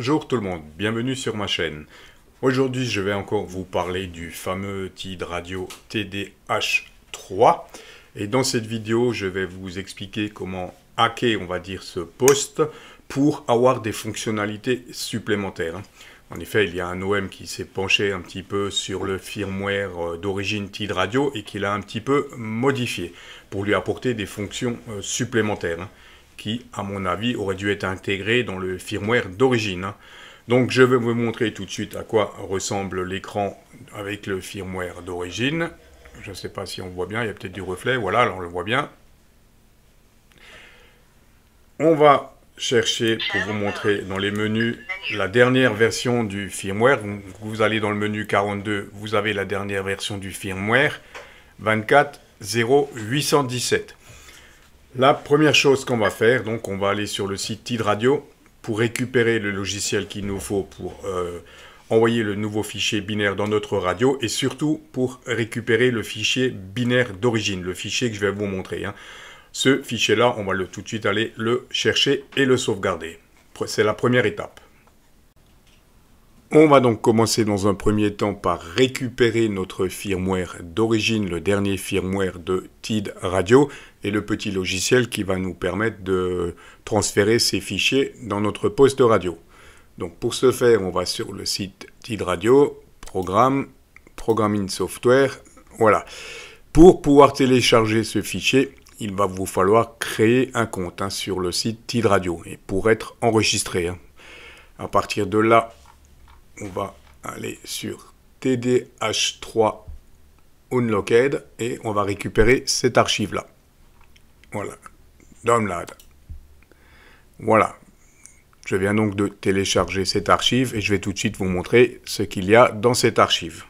Bonjour tout le monde, bienvenue sur ma chaîne. Aujourd'hui, je vais encore vous parler du fameux TID Radio TDH3. Et dans cette vidéo, je vais vous expliquer comment hacker, on va dire, ce poste pour avoir des fonctionnalités supplémentaires. En effet, il y a un OM qui s'est penché un petit peu sur le firmware d'origine TID Radio et qui l'a un petit peu modifié pour lui apporter des fonctions supplémentaires qui, à mon avis, auraient dû être intégrées dans le firmware d'origine. Donc, je vais vous montrer tout de suite à quoi ressemble l'écran avec le firmware d'origine. Je ne sais pas si on voit bien, il y a peut-être du reflet. Voilà, là, on le voit bien. On va chercher pour vous montrer dans les menus la dernière version du firmware. Vous allez dans le menu 42, vous avez la dernière version du firmware 24.0.817. La première chose qu'on va faire, donc on va aller sur le site TID Radio pour récupérer le logiciel qu'il nous faut pour envoyer le nouveau fichier binaire dans notre radio et surtout pour récupérer le fichier binaire d'origine, le fichier que je vais vous montrer. Ce fichier-là, on va tout de suite aller le chercher et le sauvegarder. C'est la première étape. On va donc commencer dans un premier temps par récupérer notre firmware d'origine, le dernier firmware de TID Radio et le petit logiciel qui va nous permettre de transférer ces fichiers dans notre poste radio. Donc pour ce faire, on va sur le site TID Radio, Programme, Programming Software, voilà. Pour pouvoir télécharger ce fichier, il va vous falloir créer un compte sur le site TID Radio et pour être enregistré. À partir de là, on va aller sur TDH3 Unlocked et on va récupérer cette archive-là. Voilà, download. Voilà, je viens donc de télécharger cette archive et je vais tout de suite vous montrer ce qu'il y a dans cette archive.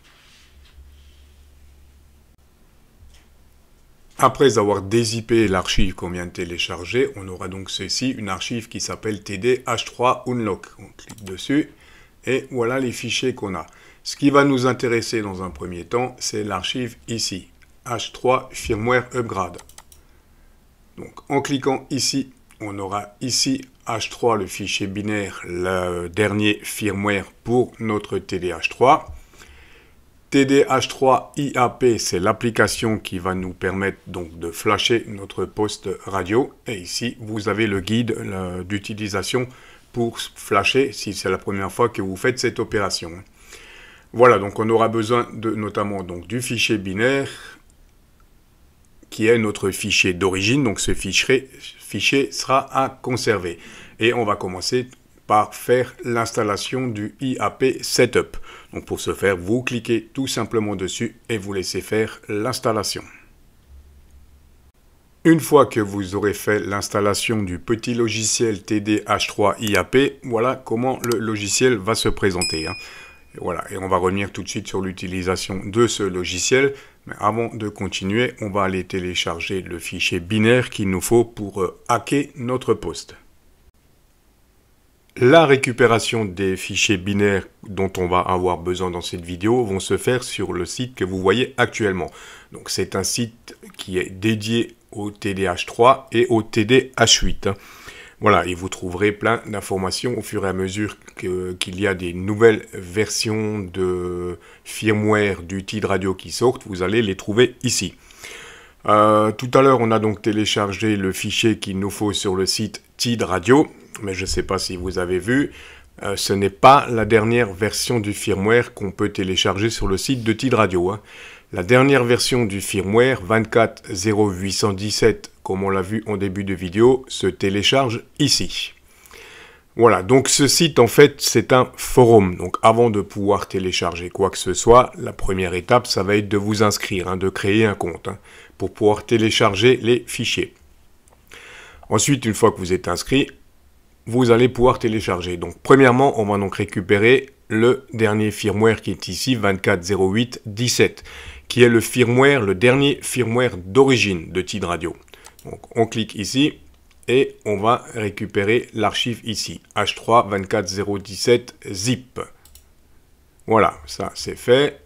Après avoir dézippé l'archive qu'on vient de télécharger, on aura donc ceci, une archive qui s'appelle TDH3 Unlock. On clique dessus. Et voilà les fichiers qu'on a. Ce qui va nous intéresser dans un premier temps, c'est l'archive ici, H3 Firmware Upgrade. Donc en cliquant ici, on aura ici H3, le fichier binaire, le dernier firmware pour notre TDH3. TDH3 IAP, c'est l'application qui va nous permettre donc de flasher notre poste radio. Et ici, vous avez le guide d'utilisation pour flasher si c'est la première fois que vous faites cette opération. Voilà, donc on aura besoin notamment donc, du fichier binaire qui est notre fichier d'origine. Donc ce fichier sera à conserver. Et on va commencer par faire l'installation du IAP Setup. Donc pour ce faire, vous cliquez tout simplement dessus et vous laissez faire l'installation. Une fois que vous aurez fait l'installation du petit logiciel TDH3 IAP, voilà comment le logiciel va se présenter. Voilà, et on va revenir tout de suite sur l'utilisation de ce logiciel. Mais avant de continuer, on va aller télécharger le fichier binaire qu'il nous faut pour hacker notre poste. La récupération des fichiers binaires dont on va avoir besoin dans cette vidéo vont se faire sur le site que vous voyez actuellement. Donc c'est un site qui est dédié au TDH3 et au TDH8. Voilà, et vous trouverez plein d'informations au fur et à mesure qu'il y a des nouvelles versions de firmware du TID Radio qui sortent. Vous allez les trouver ici. Tout à l'heure, on a donc téléchargé le fichier qu'il nous faut sur le site TID Radio. Mais je ne sais pas si vous avez vu, ce n'est pas la dernière version du firmware qu'on peut télécharger sur le site de TID Radio. La dernière version du firmware 24.0.817, comme on l'a vu en début de vidéo, se télécharge ici. Voilà, donc ce site en fait c'est un forum. Donc avant de pouvoir télécharger quoi que ce soit, la première étape ça va être de vous inscrire, de créer un compte pour pouvoir télécharger les fichiers. Ensuite, une fois que vous êtes inscrit, vous allez pouvoir télécharger. Donc premièrement, on va donc récupérer le dernier firmware qui est ici, 24.0.8.17, qui est le firmware, le dernier firmware d'origine de TID Radio. Donc on clique ici et on va récupérer l'archive ici, H3 24.0.17 zip. Voilà, ça c'est fait.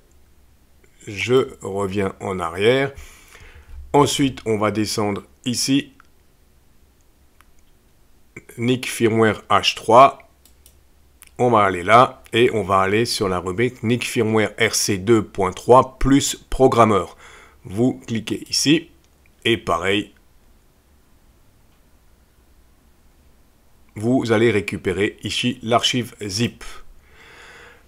Je reviens en arrière. Ensuite, on va descendre ici. NIC firmware H3. on va aller là et on va aller sur la rubrique NIC Firmware RC2.3 plus programmeur. Vous cliquez ici et pareil, vous allez récupérer ici l'archive zip.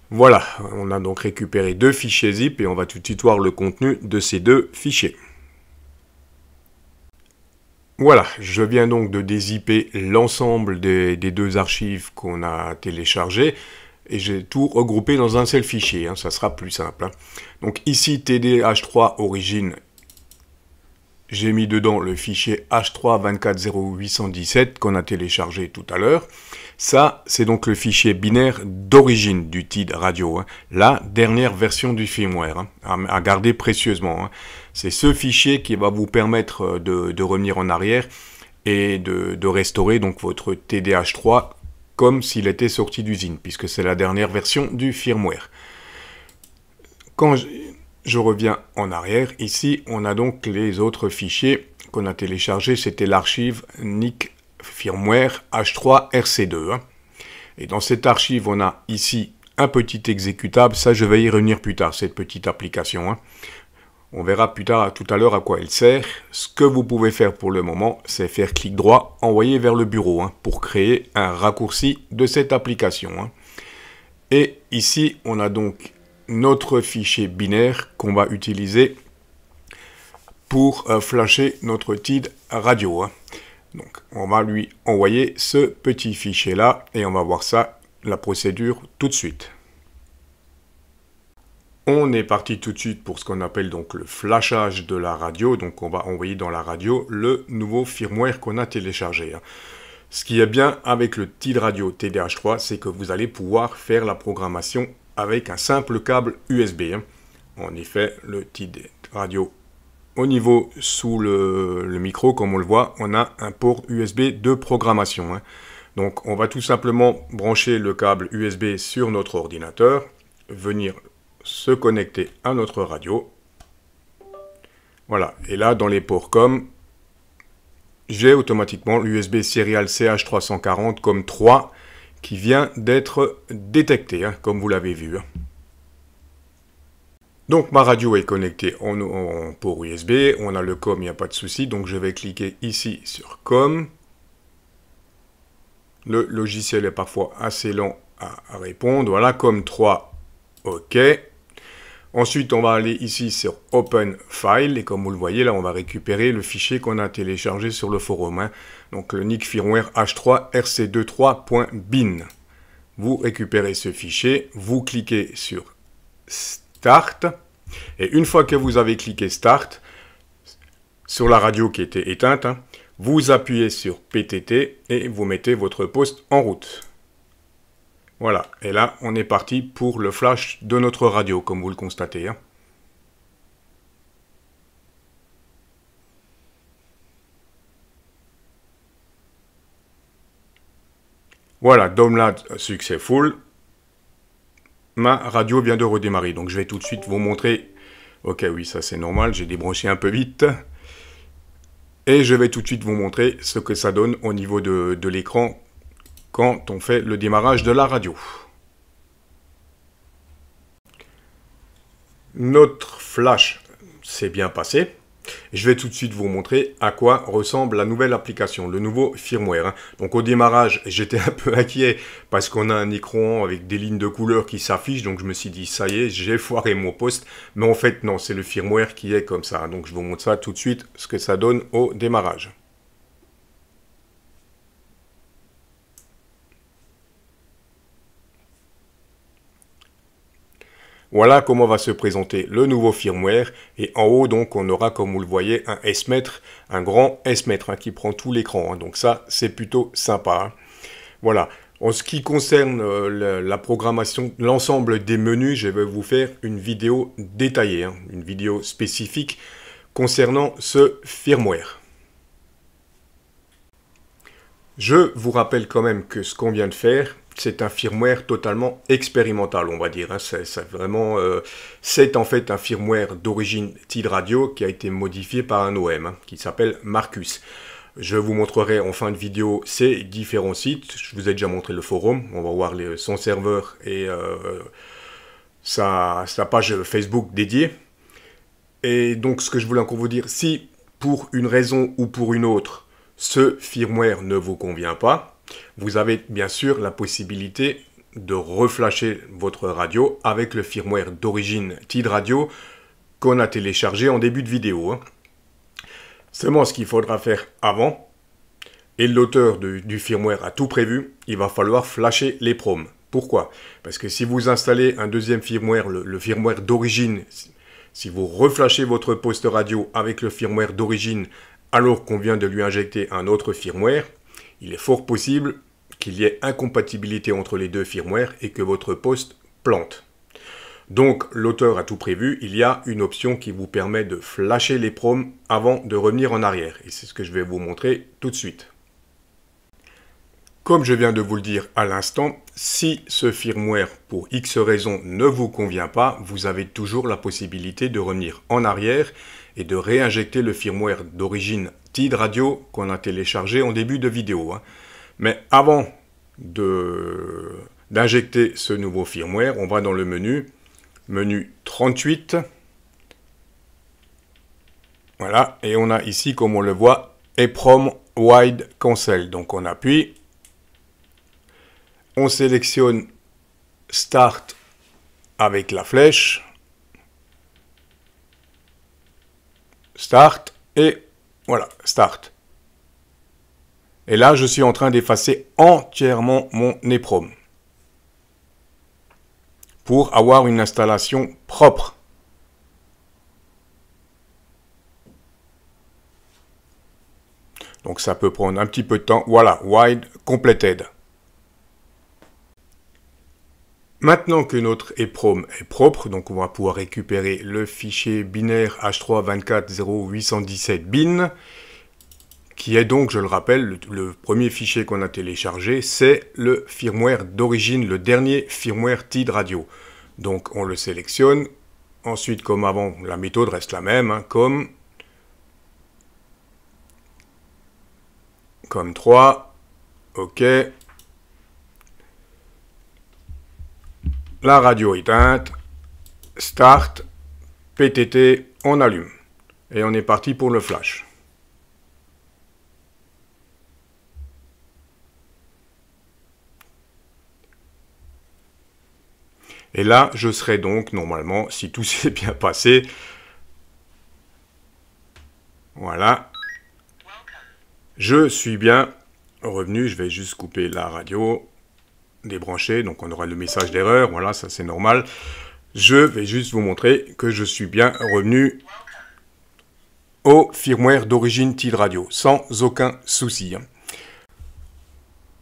Voilà, on a donc récupéré 2 fichiers zip et on va tout de suite voir le contenu de ces 2 fichiers. Voilà, je viens donc de dézipper l'ensemble des 2 archives qu'on a téléchargées et j'ai tout regroupé dans un seul fichier, ça sera plus simple. Donc ici, TDH3 origine, j'ai mis dedans le fichier H3 240817 qu'on a téléchargé tout à l'heure. Ça, c'est donc le fichier binaire d'origine du TID Radio, la dernière version du firmware, à garder précieusement. C'est ce fichier qui va vous permettre de revenir en arrière et de restaurer donc votre TDH3 comme s'il était sorti d'usine, puisque c'est la dernière version du firmware. Quand je reviens en arrière, ici on a donc les autres fichiers qu'on a téléchargés, c'était l'archive NIC Firmware H3 RC2. Et dans cette archive, on a ici un petit exécutable, ça je vais y revenir plus tard, cette petite application. On verra plus tard, tout à l'heure, à quoi elle sert. Ce que vous pouvez faire pour le moment, c'est faire clic droit, envoyer vers le bureau, pour créer un raccourci de cette application. Et ici, on a donc notre fichier binaire qu'on va utiliser pour flasher notre TID radio. Donc, on va lui envoyer ce petit fichier-là et on va voir ça, la procédure, tout de suite. On est parti tout de suite pour ce qu'on appelle donc le flashage de la radio. Donc, on va envoyer dans la radio le nouveau firmware qu'on a téléchargé. Ce qui est bien avec le TID radio TDH3, c'est que vous allez pouvoir faire la programmation avec un simple câble USB. En effet, le TID radio, au niveau sous le micro, comme on le voit, on a un port USB de programmation. Donc, on va tout simplement brancher le câble USB sur notre ordinateur, venir se connecter à notre radio. Voilà, et là, dans les ports COM, j'ai automatiquement l'USB Serial CH340 comme 3 qui vient d'être détecté, comme vous l'avez vu. Donc ma radio est connectée en port USB, on a le COM, il n'y a pas de souci, donc je vais cliquer ici sur COM. Le logiciel est parfois assez lent à répondre, voilà, COM 3, OK. Ensuite, on va aller ici sur Open File, et comme vous le voyez, là, on va récupérer le fichier qu'on a téléchargé sur le forum. Donc, le NIC Firmware H3 RC23.bin. Vous récupérez ce fichier, vous cliquez sur Start, et une fois que vous avez cliqué Start, sur la radio qui était éteinte, vous appuyez sur PTT, et vous mettez votre poste en route. Voilà, et là, on est parti pour le flash de notre radio, comme vous le constatez. Voilà, download successful. Ma radio vient de redémarrer, donc je vais tout de suite vous montrer. Ok, oui, ça c'est normal, j'ai débranché un peu vite. Et je vais tout de suite vous montrer ce que ça donne au niveau de l'écran quand on fait le démarrage de la radio. Notre flash s'est bien passé. Je vais tout de suite vous montrer à quoi ressemble la nouvelle application, le nouveau firmware. Donc au démarrage, j'étais un peu inquiet parce qu'on a un écran avec des lignes de couleurs qui s'affichent. Donc je me suis dit, ça y est, j'ai foiré mon poste. Mais en fait, non, c'est le firmware qui est comme ça. Donc je vous montre ça tout de suite, ce que ça donne au démarrage. Voilà comment va se présenter le nouveau firmware. Et en haut, donc, on aura, comme vous le voyez, un S-mètre, un grand S-mètre qui prend tout l'écran. Donc ça, c'est plutôt sympa. Voilà. En ce qui concerne la programmation, l'ensemble des menus, je vais vous faire une vidéo détaillée, une vidéo spécifique concernant ce firmware. Je vous rappelle quand même que ce qu'on vient de faire, c'est un firmware totalement expérimental, on va dire. C'est en fait un firmware d'origine TID Radio qui a été modifié par un OM qui s'appelle Marcus. Je vous montrerai en fin de vidéo ces différents sites. Je vous ai déjà montré le forum. On va voir son serveur et sa page Facebook dédiée. Et donc, ce que je voulais encore vous dire, si pour une raison ou pour une autre, ce firmware ne vous convient pas, vous avez bien sûr la possibilité de reflasher votre radio avec le firmware d'origine TID Radio qu'on a téléchargé en début de vidéo. Seulement, ce qu'il faudra faire avant, et l'auteur du firmware a tout prévu, il va falloir flasher les proms. Pourquoi? Parce que si vous installez un deuxième firmware, le firmware d'origine, si vous reflashez votre poste radio avec le firmware d'origine alors qu'on vient de lui injecter un autre firmware, il est fort possible qu'il y ait incompatibilité entre les deux firmwares et que votre poste plante. Donc l'auteur a tout prévu, il y a une option qui vous permet de flasher les proms avant de revenir en arrière. Et c'est ce que je vais vous montrer tout de suite. Comme je viens de vous le dire à l'instant, si ce firmware pour X raison ne vous convient pas, vous avez toujours la possibilité de revenir en arrière et de réinjecter le firmware d'origine TID Radio qu'on a téléchargé en début de vidéo. Mais avant d'injecter ce nouveau firmware, on va dans le menu 38. Voilà, et on a ici, comme on le voit, EEPROM Wide Cancel. Donc on appuie, on sélectionne Start avec la flèche, Start, et voilà, Start. Et là, je suis en train d'effacer entièrement mon EEPROM pour avoir une installation propre. Donc ça peut prendre un petit peu de temps. Voilà, Wide Completed. Maintenant que notre EEPROM est propre, donc on va pouvoir récupérer le fichier binaire H3240817 bin, qui est donc, je le rappelle, le premier fichier qu'on a téléchargé, c'est le firmware d'origine, le dernier firmware TID Radio. Donc on le sélectionne. Ensuite, comme avant, la méthode reste la même, comme 3, OK. La radio éteinte, Start, PTT, on allume. Et on est parti pour le flash. Et là, je serai donc, normalement, si tout s'est bien passé, voilà, je suis bien revenu. Je vais juste couper la radio, débrancher, donc on aura le message d'erreur, voilà, ça c'est normal. Je vais juste vous montrer que je suis bien revenu au firmware d'origine TID Radio, sans aucun souci.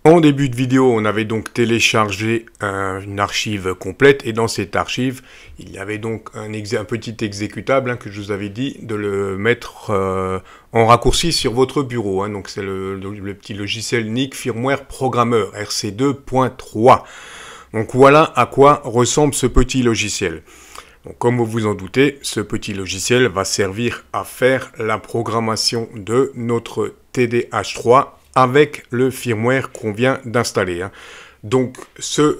En début de vidéo, on avait donc téléchargé une archive complète, et dans cette archive, il y avait donc un petit exécutable que je vous avais dit de le mettre en raccourci sur votre bureau. Donc c'est le petit logiciel NIC Firmware Programmer RC2.3. Donc voilà à quoi ressemble ce petit logiciel. Donc, comme vous vous en doutez, ce petit logiciel va servir à faire la programmation de notre TDH3 avec le firmware qu'on vient d'installer. Donc, ce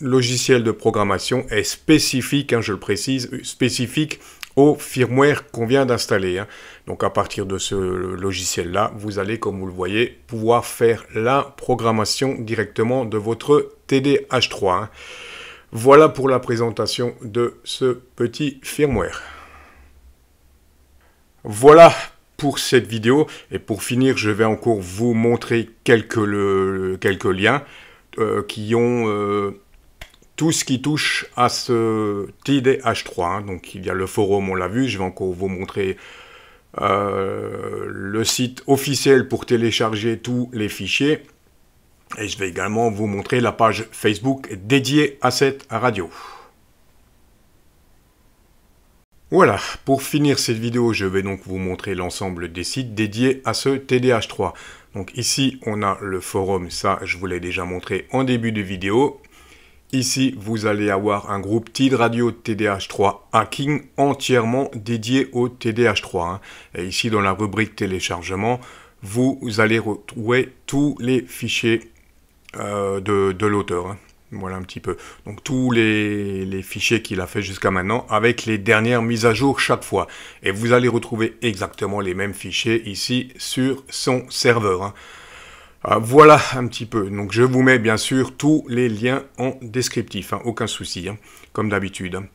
logiciel de programmation est spécifique, je le précise, spécifique au firmware qu'on vient d'installer. Donc, à partir de ce logiciel-là, vous allez, comme vous le voyez, pouvoir faire la programmation directement de votre TDH3. Voilà pour la présentation de ce petit firmware. Voilà pour cette vidéo, et pour finir, je vais encore vous montrer quelques liens qui ont tout ce qui touche à ce TDH3. Donc il y a le forum, on l'a vu, je vais encore vous montrer le site officiel pour télécharger tous les fichiers, et je vais également vous montrer la page Facebook dédiée à cette radio. Voilà, pour finir cette vidéo, je vais donc vous montrer l'ensemble des sites dédiés à ce TDH3. Donc ici, on a le forum, ça je vous l'ai déjà montré en début de vidéo. Ici, vous allez avoir un groupe TID Radio TDH3 Hacking entièrement dédié au TDH3. Et ici, dans la rubrique téléchargement, vous allez retrouver tous les fichiers de l'auteur. Hein. Voilà un petit peu. Donc tous les fichiers qu'il a fait jusqu'à maintenant avec les dernières mises à jour chaque fois. Et vous allez retrouver exactement les mêmes fichiers ici sur son serveur. Hein. Voilà un petit peu. Donc je vous mets bien sûr tous les liens en descriptif. Hein. Aucun souci, hein, comme d'habitude. Hein.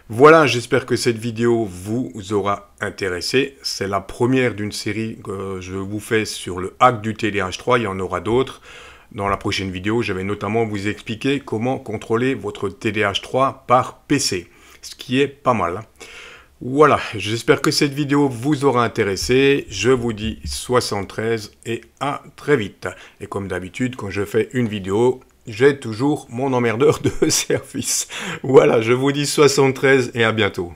Voilà, j'espère que cette vidéo vous aura intéressé. C'est la première d'une série que je vous fais sur le hack du TDH3. Il y en aura d'autres. Dans la prochaine vidéo, je vais notamment vous expliquer comment contrôler votre TDH3 par PC, ce qui est pas mal. Voilà, j'espère que cette vidéo vous aura intéressé. Je vous dis 73 et à très vite. Et comme d'habitude, quand je fais une vidéo, j'ai toujours mon emmerdeur de service. Voilà, je vous dis 73 et à bientôt.